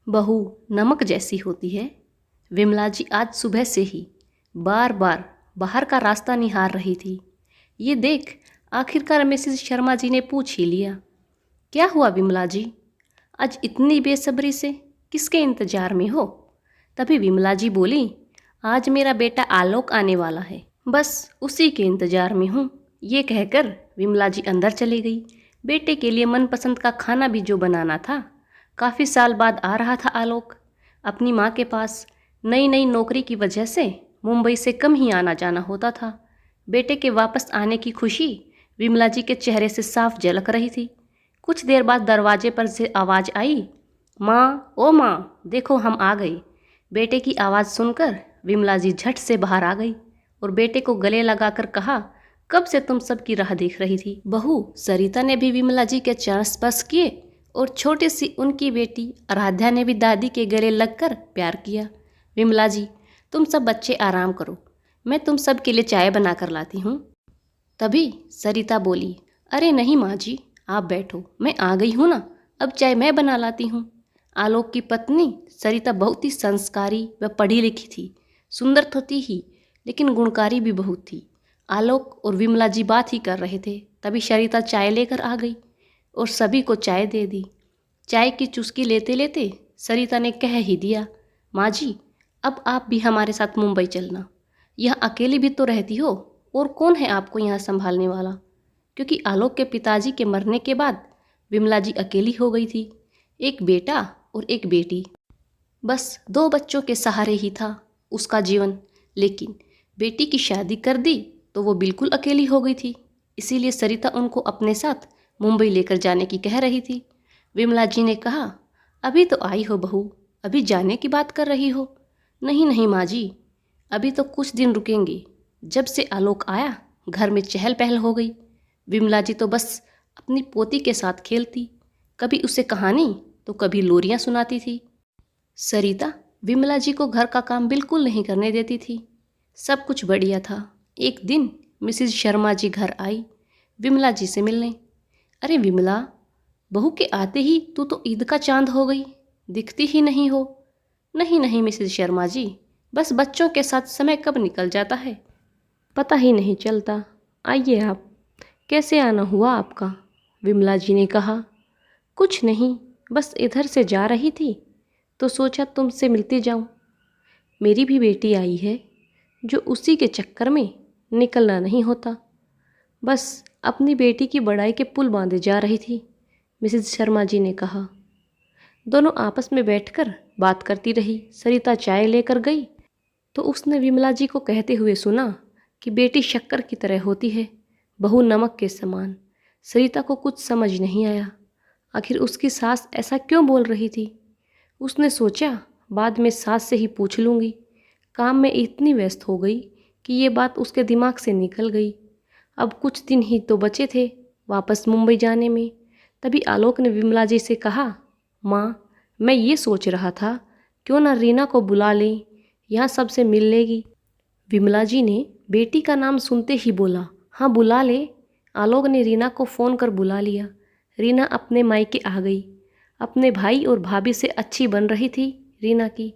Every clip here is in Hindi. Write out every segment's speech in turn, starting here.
बहू नमक जैसी होती है। विमला जी आज सुबह से ही बार बार बाहर का रास्ता निहार रही थी। ये देख आखिरकार मिसेस शर्मा जी ने पूछ ही लिया, क्या हुआ विमला जी, आज इतनी बेसब्री से किसके इंतजार में हो? तभी विमला जी बोली, आज मेरा बेटा आलोक आने वाला है, बस उसी के इंतजार में हूँ। ये कहकर विमला जी अंदर चली गई। बेटे के लिए मनपसंद का खाना भी जो बनाना था। काफ़ी साल बाद आ रहा था आलोक अपनी माँ के पास। नई नई नौकरी की वजह से मुंबई से कम ही आना जाना होता था। बेटे के वापस आने की खुशी विमला जी के चेहरे से साफ झलक रही थी। कुछ देर बाद दरवाजे पर से आवाज़ आई, माँ, ओ माँ, देखो हम आ गए। बेटे की आवाज़ सुनकर विमला जी झट से बाहर आ गई और बेटे को गले लगाकर कहा, कब से तुम सबकी राह देख रही थी। बहू सरिता ने भी विमला जी के चरण स्पर्श किए और छोटी सी उनकी बेटी आराध्या ने भी दादी के गले लगकर प्यार किया। विमला जी, तुम सब बच्चे आराम करो, मैं तुम सब के लिए चाय बना कर लाती हूँ। तभी सरिता बोली, अरे नहीं माँ जी, आप बैठो, मैं आ गई हूँ ना, अब चाय मैं बना लाती हूँ। आलोक की पत्नी सरिता बहुत ही संस्कारी व पढ़ी लिखी थी। सुंदर तो थी ही, लेकिन गुणकारी भी बहुत थी। आलोक और विमला जी बात ही कर रहे थे, तभी सरिता चाय लेकर आ गई और सभी को चाय दे दी। चाय की चुस्की लेते लेते सरिता ने कह ही दिया, माँ जी, अब आप भी हमारे साथ मुंबई चलना। यहाँ अकेली भी तो रहती हो, और कौन है आपको यहाँ संभालने वाला? क्योंकि आलोक के पिताजी के मरने के बाद विमला जी अकेली हो गई थी। एक बेटा और एक बेटी, बस दो बच्चों के सहारे ही था उसका जीवन। लेकिन बेटी की शादी कर दी तो वो बिल्कुल अकेली हो गई थी। इसीलिए सरिता उनको अपने साथ मुंबई लेकर जाने की कह रही थी। विमला जी ने कहा, अभी तो आई हो बहू, अभी जाने की बात कर रही हो? नहीं नहीं माँ जी, अभी तो कुछ दिन रुकेंगे। जब से आलोक आया घर में चहल पहल हो गई। विमला जी तो बस अपनी पोती के साथ खेलती, कभी उसे कहानी तो कभी लोरियां सुनाती थी। सरिता विमला जी को घर का काम बिल्कुल नहीं करने देती थी। सब कुछ बढ़िया था। एक दिन मिसेस शर्मा जी घर आई विमला जी से मिलने। अरे विमला, बहू के आते ही तू तो ईद का चांद हो गई, दिखती ही नहीं हो। नहीं नहीं मिसेस शर्मा जी, बस बच्चों के साथ समय कब निकल जाता है पता ही नहीं चलता। आइए आप, कैसे आना हुआ आपका? विमला जी ने कहा, कुछ नहीं, बस इधर से जा रही थी तो सोचा तुमसे मिलती जाऊं। मेरी भी बेटी आई है, जो उसी के चक्कर में निकलना नहीं होता। बस अपनी बेटी की बड़ाई के पुल बांधे जा रही थी, मिसेस शर्मा जी ने कहा। दोनों आपस में बैठकर बात करती रही। सरिता चाय लेकर गई तो उसने विमला जी को कहते हुए सुना कि बेटी शक्कर की तरह होती है, बहू नमक के समान। सरिता को कुछ समझ नहीं आया, आखिर उसकी सास ऐसा क्यों बोल रही थी। उसने सोचा बाद में सास से ही पूछ लूँगी। काम में इतनी व्यस्त हो गई कि ये बात उसके दिमाग से निकल गई। अब कुछ दिन ही तो बचे थे वापस मुंबई जाने में। तभी आलोक ने विमला जी से कहा, माँ, मैं ये सोच रहा था क्यों ना रीना को बुला लें, यहाँ सबसे मिल लेगी। विमला जी ने बेटी का नाम सुनते ही बोला, हाँ बुला ले। आलोक ने रीना को फ़ोन कर बुला लिया। रीना अपने मायके आ गई। अपने भाई और भाभी से अच्छी बन रही थी रीना की,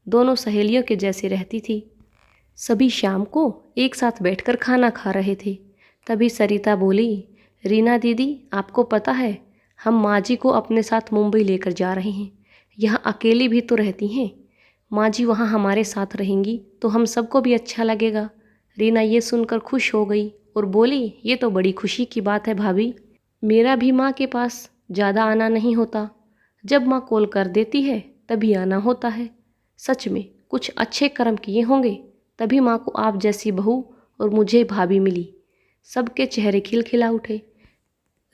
दोनों सहेलियों के जैसे रहती थी। सभी शाम को एक साथ बैठकर खाना खा रहे थे। तभी सरिता बोली, रीना दीदी, आपको पता है हम माँ जी को अपने साथ मुंबई लेकर जा रहे हैं। यहाँ अकेली भी तो रहती हैं, माँ जी वहाँ हमारे साथ रहेंगी तो हम सबको भी अच्छा लगेगा। रीना ये सुनकर खुश हो गई और बोली, ये तो बड़ी खुशी की बात है भाभी, मेरा भी माँ के पास ज़्यादा आना नहीं होता। जब माँ कॉल कर देती है तभी आना होता है। सच में कुछ अच्छे कर्म किए होंगे, तभी माँ को आप जैसी बहू और मुझे भाभी मिली। सबके चेहरे खिलखिला उठे।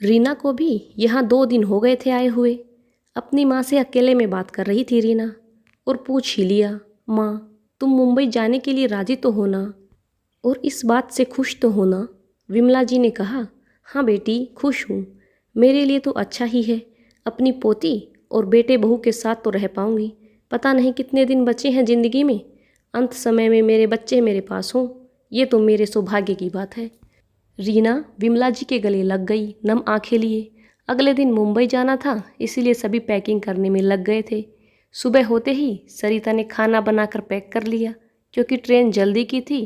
रीना को भी यहाँ 2 दिन हो गए थे आए हुए। अपनी माँ से अकेले में बात कर रही थी रीना और पूछ ही लिया, माँ, तुम मुंबई जाने के लिए राजी तो हो ना, और इस बात से खुश तो हो ना? विमला जी ने कहा, हाँ बेटी, खुश हूँ। मेरे लिए तो अच्छा ही है, अपनी पोती और बेटे बहू के साथ तो रह पाऊँगी। पता नहीं कितने दिन बचे हैं ज़िंदगी में, अंत समय में मेरे बच्चे मेरे पास हों, ये तो मेरे सौभाग्य की बात है। रीना विमला जी के गले लग गई, नम आंखें लिए। अगले दिन मुंबई जाना था, इसीलिए सभी पैकिंग करने में लग गए थे। सुबह होते ही सरिता ने खाना बनाकर पैक कर लिया क्योंकि ट्रेन जल्दी की थी।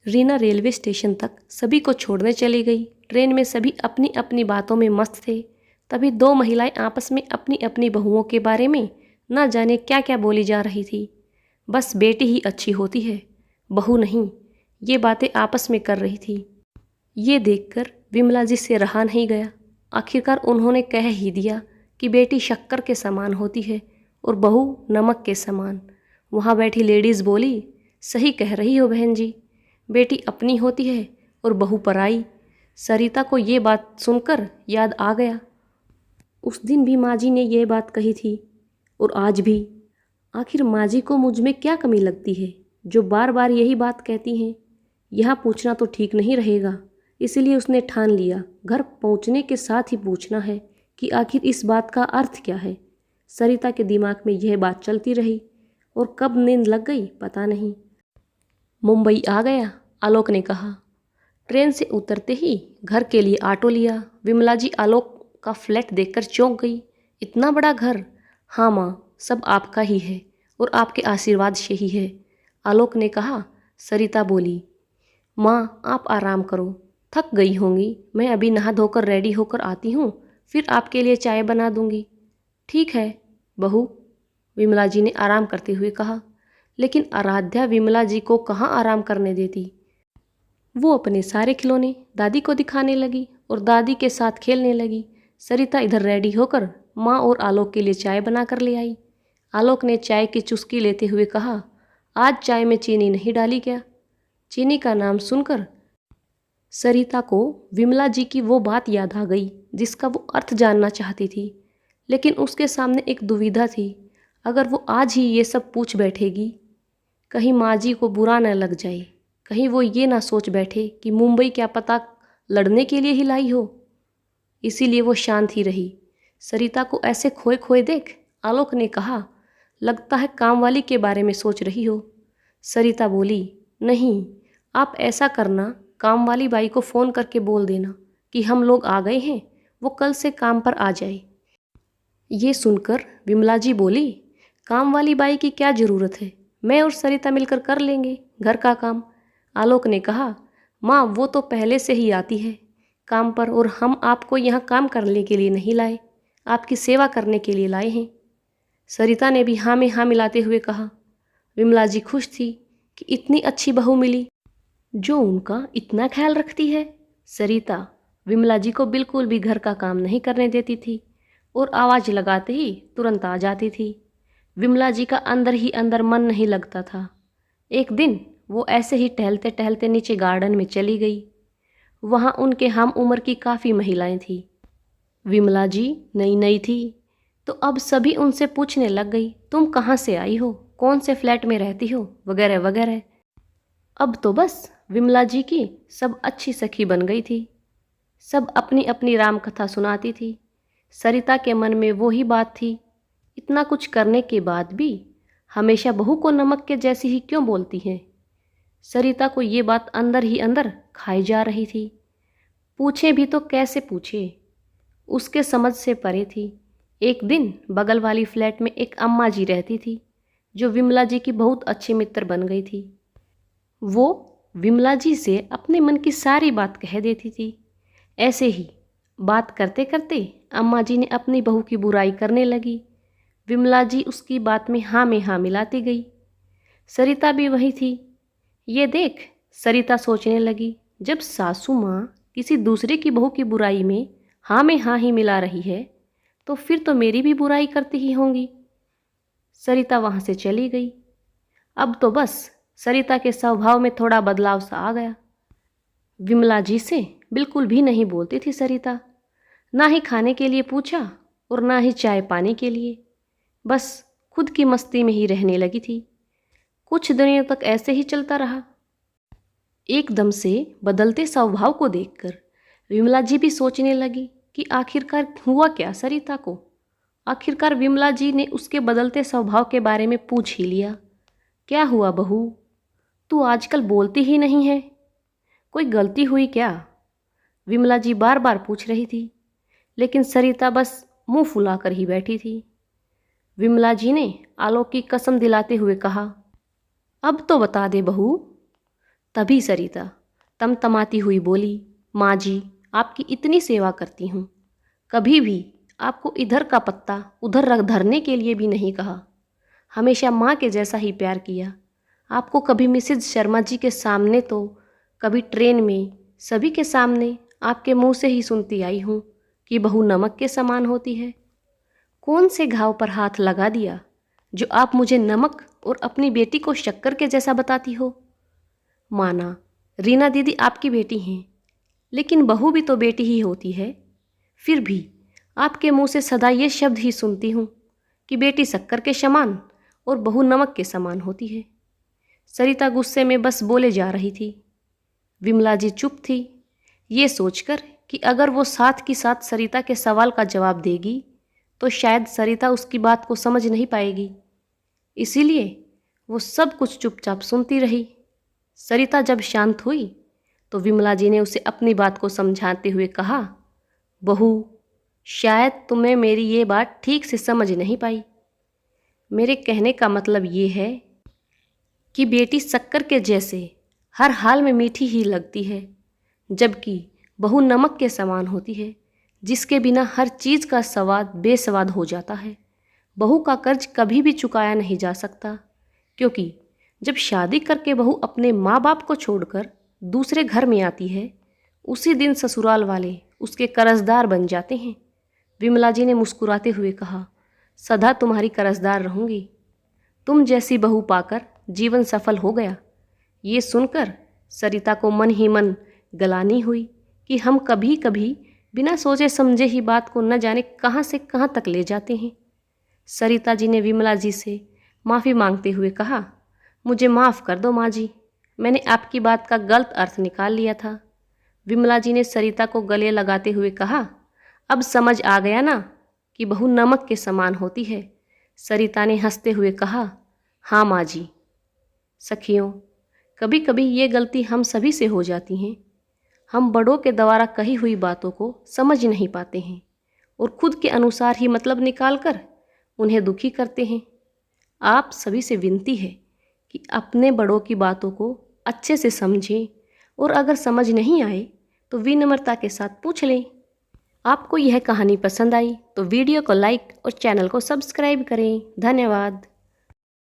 रीना रेलवे स्टेशन तक सभी को छोड़ने चली गई। ट्रेन में सभी अपनी अपनी बातों में मस्त थे। तभी दो महिलाएं आपस में अपनी अपनी बहुओं के बारे में न जाने क्या क्या बोली जा रही थी। बस बेटी ही अच्छी होती है, बहू नहीं, ये बातें आपस में कर रही थी। ये देखकर विमला जी से रहा नहीं गया। आखिरकार उन्होंने कह ही दिया कि बेटी शक्कर के समान होती है और बहू नमक के समान। वहाँ बैठी लेडीज़ बोली, सही कह रही हो बहन जी, बेटी अपनी होती है और बहू पराई। सरिता को ये बात सुनकर याद आ गया, उस दिन भी माँ जी ने ये बात कही थी और आज भी। आखिर माँ जी को मुझ में क्या कमी लगती है जो बार बार यही बात कहती हैं। यहाँ पूछना तो ठीक नहीं रहेगा, इसलिए उसने ठान लिया घर पहुँचने के साथ ही पूछना है कि आखिर इस बात का अर्थ क्या है। सरिता के दिमाग में यह बात चलती रही और कब नींद लग गई पता नहीं। मुंबई आ गया, आलोक ने कहा। ट्रेन से उतरते ही घर के लिए ऑटो लिया। विमला जी आलोक का फ्लैट देखकर चौंक गई। इतना बड़ा घर? हाँ माँ, सब आपका ही है और आपके आशीर्वाद से ही है, आलोक ने कहा। सरिता बोली, माँ आप आराम करो, थक गई होंगी, मैं अभी नहा धोकर रेडी होकर आती हूँ, फिर आपके लिए चाय बना दूंगी। ठीक है बहू, विमला जी ने आराम करते हुए कहा। लेकिन आराध्या विमला जी को कहाँ आराम करने देती। वो अपने सारे खिलौने दादी को दिखाने लगी और दादी के साथ खेलने लगी। सरिता इधर रेडी होकर माँ और आलोक के लिए चाय बना कर ले आई। आलोक ने चाय की चुस्की लेते हुए कहा, आज चाय में चीनी नहीं डाली क्या? चीनी का नाम सुनकर सरिता को विमला जी की वो बात याद आ गई जिसका वो अर्थ जानना चाहती थी। लेकिन उसके सामने एक दुविधा थी, अगर वो आज ही ये सब पूछ बैठेगी, कहीं माँ जी को बुरा न लग जाए, कहीं वो ये ना सोच बैठे कि मुंबई क्या पता लड़ने के लिए ही लाई हो। इसीलिए वो शांत ही रही। सरिता को ऐसे खोए खोए देख आलोक ने कहा, लगता है काम वाली के बारे में सोच रही हो। सरिता बोली, नहीं, आप ऐसा करना, काम वाली बाई को फ़ोन करके बोल देना कि हम लोग आ गए हैं, वो कल से काम पर आ जाए। ये सुनकर विमला जी बोली, काम वाली बाई की क्या ज़रूरत है, मैं और सरिता मिलकर कर लेंगे घर का काम। आलोक ने कहा, माँ वो तो पहले से ही आती है काम पर और हम आपको यहाँ काम करने के लिए नहीं लाए, आपकी सेवा करने के लिए लाए हैं। सरिता ने भी हाँ में हाँ मिलाते हुए कहा। विमला जी खुश थी कि इतनी अच्छी बहू मिली जो उनका इतना ख्याल रखती है। सरिता विमला जी को बिल्कुल भी घर का काम नहीं करने देती थी और आवाज़ लगाते ही तुरंत आ जाती थी। विमला जी का अंदर ही अंदर मन नहीं लगता था। एक दिन वो ऐसे ही टहलते टहलते नीचे गार्डन में चली गई। वहाँ उनके हम उम्र की काफ़ी महिलाएं थीं। विमला जी नई नई थी तो अब सभी उनसे पूछने लग गई, तुम कहाँ से आई हो, कौन से फ्लैट में रहती हो, वगैरह वगैरह। अब तो बस विमला जी की सब अच्छी सखी बन गई थी। सब अपनी अपनी राम कथा सुनाती थी। सरिता के मन में वो ही बात थी, इतना कुछ करने के बाद भी हमेशा बहू को नमक के जैसी ही क्यों बोलती हैं। सरिता को ये बात अंदर ही अंदर खाई जा रही थी। पूछे भी तो कैसे पूछे, उसके समझ से परे थी। एक दिन बगल वाली फ्लैट में एक अम्मा जी रहती थी जो विमला जी की बहुत अच्छी मित्र बन गई थी। वो विमला जी से अपने मन की सारी बात कह देती थी। ऐसे ही बात करते करते अम्मा जी ने अपनी बहू की बुराई करने लगी। विमला जी उसकी बात में हाँ मिलाती गई। सरिता भी वही थी। ये देख सरिता सोचने लगी, जब सासू माँ किसी दूसरे की बहू की बुराई में हाँ ही मिला रही है तो फिर तो मेरी भी बुराई करती ही होंगी। सरिता वहाँ से चली गई। अब तो बस सरिता के स्वभाव में थोड़ा बदलाव सा आ गया। विमला जी से बिल्कुल भी नहीं बोलती थी सरिता, ना ही खाने के लिए पूछा और ना ही चाय पानी के लिए। बस खुद की मस्ती में ही रहने लगी थी। कुछ दिनों तक ऐसे ही चलता रहा। एकदम से बदलते स्वभाव को देखकर विमला जी भी सोचने लगी कि आखिरकार हुआ क्या सरिता को। आखिरकार विमला जी ने उसके बदलते स्वभाव के बारे में पूछ ही लिया, क्या हुआ बहू, तू आजकल बोलती ही नहीं है, कोई गलती हुई क्या? विमला जी बार बार पूछ रही थी, लेकिन सरिता बस मुंह फुलाकर ही बैठी थी। विमला जी ने आलोक की कसम दिलाते हुए कहा। अब तो बता दे बहू। तभी सरिता तमतमाती हुई बोली, माँ जी, आपकी इतनी सेवा करती हूँ, कभी भी आपको इधर का पत्ता उधर रख धरने के लिए भी नहीं कहा। हमेशा माँ के जैसा ही प्यार किया। आपको कभी मिसेज शर्मा जी के सामने तो कभी ट्रेन में, सभी के सामने आपके मुंह से ही सुनती आई हूँ कि बहू नमक के समान होती है। कौन से घाव पर हाथ लगा दिया जो आप मुझे नमक और अपनी बेटी को शक्कर के जैसा बताती हो? माना रीना दीदी आपकी बेटी हैं, लेकिन बहू भी तो बेटी ही होती है। फिर भी आपके मुंह से सदा ये शब्द ही सुनती हूँ कि बेटी शक्कर के समान और बहू नमक के समान होती है। सरिता गुस्से में बस बोले जा रही थी। विमला जी चुप थी, ये सोचकर कि अगर वो साथ की साथ सरिता के सवाल का जवाब देगी तो शायद सरिता उसकी बात को समझ नहीं पाएगी। इसीलिए वो सब कुछ चुपचाप सुनती रही। सरिता जब शांत हुई तो विमला जी ने उसे अपनी बात को समझाते हुए कहा, बहू, शायद तुम्हें मेरी ये बात ठीक से समझ नहीं पाई। मेरे कहने का मतलब ये है कि बेटी शक्कर के जैसे हर हाल में मीठी ही लगती है, जबकि बहू नमक के समान होती है, जिसके बिना हर चीज़ का स्वाद बेस्वाद हो जाता है। बहू का कर्ज कभी भी चुकाया नहीं जा सकता, क्योंकि जब शादी करके बहू अपने माँ बाप को छोड़कर दूसरे घर में आती है, उसी दिन ससुराल वाले उसके कर्जदार बन जाते हैं। विमला जी ने मुस्कुराते हुए कहा, सदा तुम्हारी कर्जदार रहूँगी। तुम जैसी बहू पाकर जीवन सफल हो गया। ये सुनकर सरिता को मन ही मन गलानी हुई कि हम कभी कभी बिना सोचे समझे ही बात को न जाने कहाँ से कहाँ तक ले जाते हैं। सरिता जी ने विमला जी से माफ़ी मांगते हुए कहा, मुझे माफ़ कर दो माँ जी, मैंने आपकी बात का गलत अर्थ निकाल लिया था। विमला जी ने सरिता को गले लगाते हुए कहा, अब समझ आ गया ना कि बहू नमक के समान होती है। सरिता ने हंसते हुए कहा, हाँ माँ जी। सखियों, कभी कभी ये गलती हम सभी से हो जाती हैं। हम बड़ों के द्वारा कही हुई बातों को समझ नहीं पाते हैं और खुद के अनुसार ही मतलब निकालकर उन्हें दुखी करते हैं। आप सभी से विनती है कि अपने बड़ों की बातों को अच्छे से समझें और अगर समझ नहीं आए तो विनम्रता के साथ पूछ लें। आपको यह कहानी पसंद आई तो वीडियो को लाइक और चैनल को सब्सक्राइब करें। धन्यवाद।